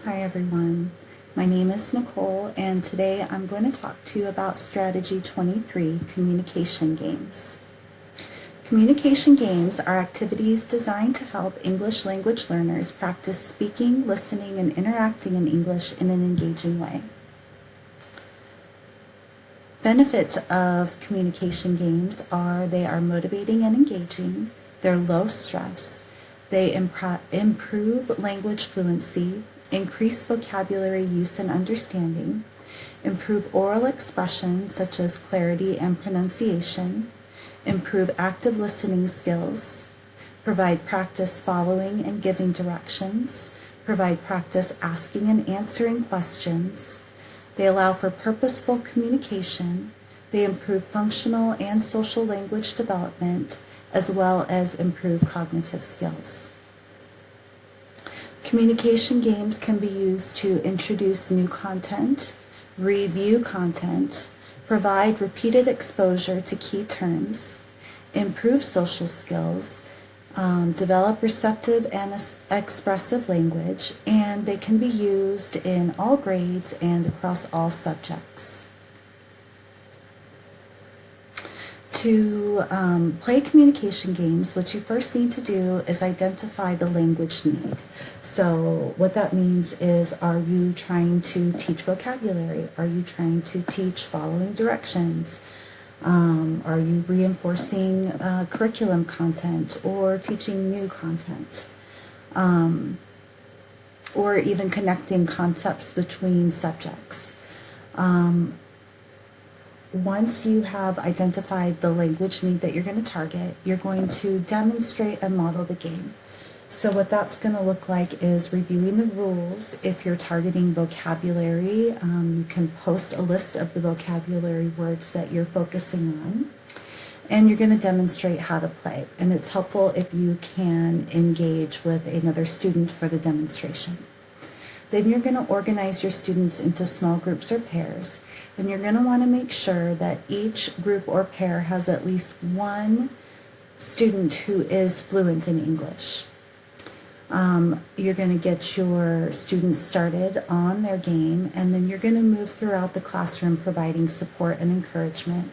Hi everyone, my name is Nicole and today I'm going to talk to you about Strategy 23, Communication Games. Communication games are activities designed to help English language learners practice speaking, listening, and interacting in English in an engaging way. Benefits of communication games are they are motivating and engaging, they're low stress, they improve language fluency, increase vocabulary use and understanding, improve oral expression such as clarity and pronunciation, improve active listening skills, provide practice following and giving directions, provide practice asking and answering questions. They allow for purposeful communication. They improve functional and social language development, as well as improve cognitive skills. Communication games can be used to introduce new content, review content, provide repeated exposure to key terms, improve social skills, develop receptive and expressive language, and they can be used in all grades and across all subjects. To play communication games, what you first need to do is identify the language need. So what that means is, are you trying to teach vocabulary? Are you trying to teach following directions? Are you reinforcing curriculum content or teaching new content? Or even connecting concepts between subjects. Once you have identified the language need that you're going to target, you're going to demonstrate and model the game. So what that's going to look like is reviewing the rules. If you're targeting vocabulary, you can post a list of the vocabulary words that you're focusing on, and you're going to demonstrate how to play. And it's helpful if you can engage with another student for the demonstration. Then you're going to organize your students into small groups or pairs, and you're going to want to make sure that each group or pair has at least one student who is fluent in English. You're going to get your students started on their game, and then you're going to move throughout the classroom providing support and encouragement.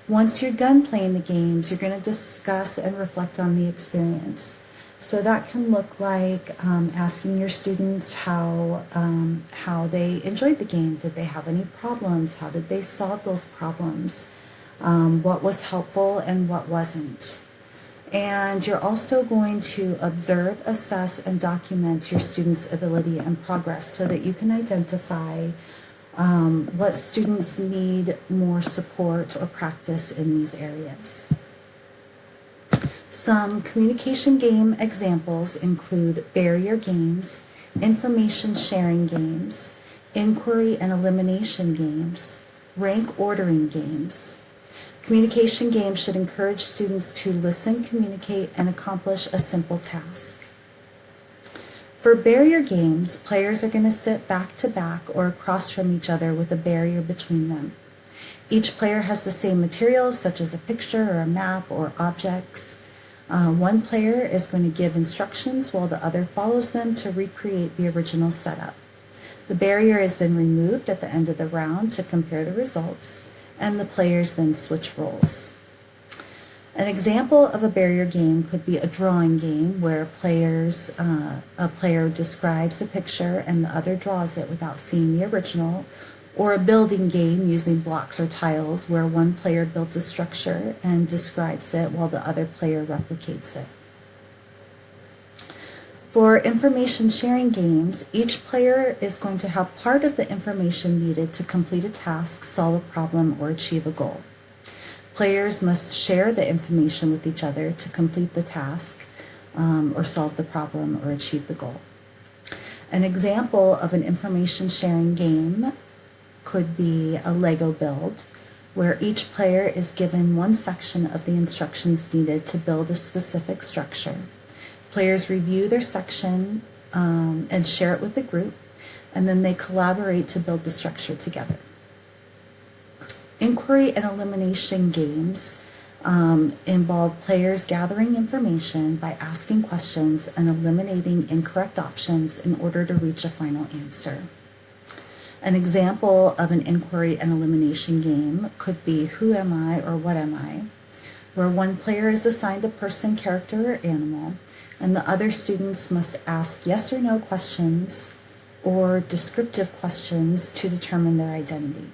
Once you're done playing the games, you're going to discuss and reflect on the experience. So that can look like asking your students how they enjoyed the game. Did they have any problems? How did they solve those problems? What was helpful and what wasn't? And you're also going to observe, assess, and document your students' ability and progress so that you can identify what students need more support or practice in these areas. Some communication game examples include barrier games, information sharing games, inquiry and elimination games, rank ordering games. Communication games should encourage students to listen, communicate, and accomplish a simple task. For barrier games, players are going to sit back to back or across from each other with a barrier between them. Each player has the same materials, such as a picture or a map or objects. One player is going to give instructions while the other follows them to recreate the original setup. The barrier is then removed at the end of the round to compare the results, and the players then switch roles. An example of a barrier game could be a drawing game where a player describes a picture and the other draws it without seeing the original, or a building game using blocks or tiles where one player builds a structure and describes it while the other player replicates it. For information sharing games, each player is going to have part of the information needed to complete a task, solve a problem, or achieve a goal. Players must share the information with each other to complete the task, or solve the problem, or achieve the goal. An example of an information sharing game could be a Lego build, where each player is given one section of the instructions needed to build a specific structure. Players review their section and share it with the group, and then they collaborate to build the structure together. Inquiry and elimination games involve players gathering information by asking questions and eliminating incorrect options in order to reach a final answer. An example of an inquiry and elimination game could be Who Am I or What Am I, where one player is assigned a person, character, or animal, and the other students must ask yes or no questions or descriptive questions to determine their identity.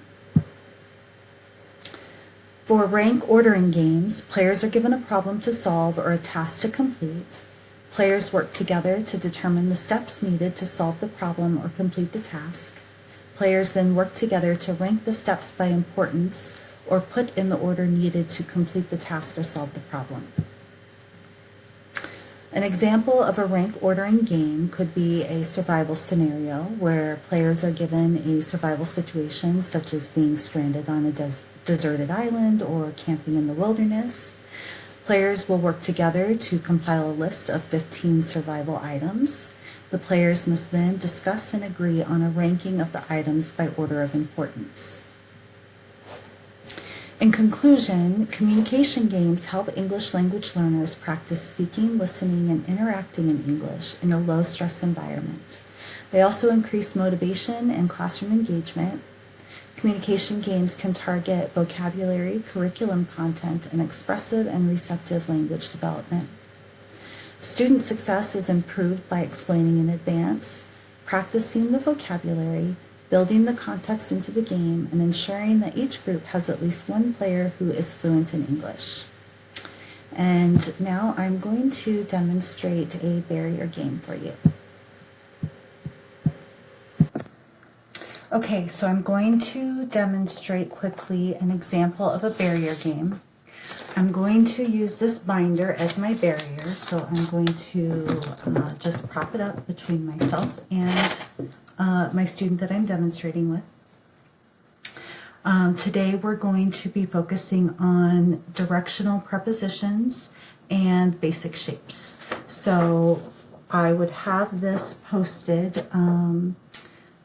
For rank ordering games, players are given a problem to solve or a task to complete. Players work together to determine the steps needed to solve the problem or complete the task. Players then work together to rank the steps by importance or put in the order needed to complete the task or solve the problem. An example of a rank ordering game could be a survival scenario where players are given a survival situation such as being stranded on a deserted island or camping in the wilderness. Players will work together to compile a list of 15 survival items. The players must then discuss and agree on a ranking of the items by order of importance. In conclusion, communication games help English language learners practice speaking, listening, and interacting in English in a low-stress environment. They also increase motivation and classroom engagement. Communication games can target vocabulary, curriculum content, and expressive and receptive language development. Student success is improved by explaining in advance, practicing the vocabulary, building the context into the game, and ensuring that each group has at least one player who is fluent in English. And now I'm going to demonstrate a barrier game for you. Okay, so I'm going to demonstrate quickly an example of a barrier game. I'm going to use this binder as my barrier, so I'm going to just prop it up between myself and my student that I'm demonstrating with. Today we're going to be focusing on directional prepositions and basic shapes. So I would have this posted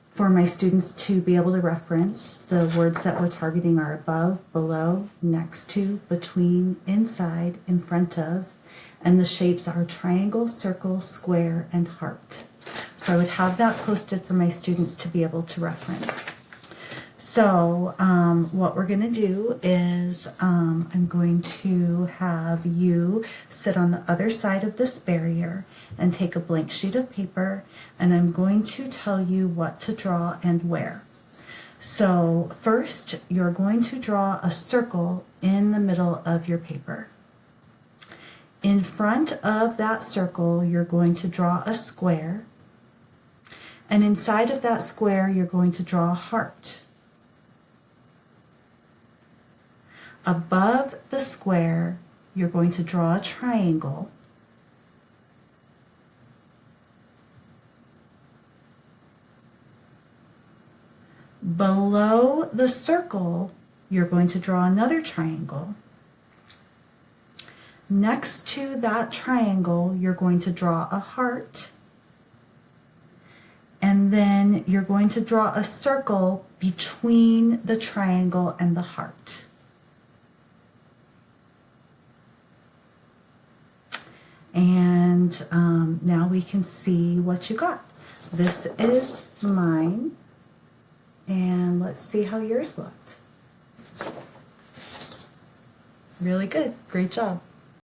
for my students to be able to reference. The words that we're targeting are above, below, next to, between, inside, in front of, and the shapes are triangle, circle, square, and heart. So I would have that posted for my students to be able to reference. So what we're going to do is I'm going to have you sit on the other side of this barrier and take a blank sheet of paper, and I'm going to tell you what to draw and where. So first, you're going to draw a circle in the middle of your paper. In front of that circle, you're going to draw a square, and inside of that square, you're going to draw a heart. Above the square, you're going to draw a triangle. Below the circle, you're going to draw another triangle. Next to that triangle, you're going to draw a heart. And then you're going to draw a circle between the triangle and the heart. And now we can see what you got. This is mine. And let's see how yours looked. Really good. Great job.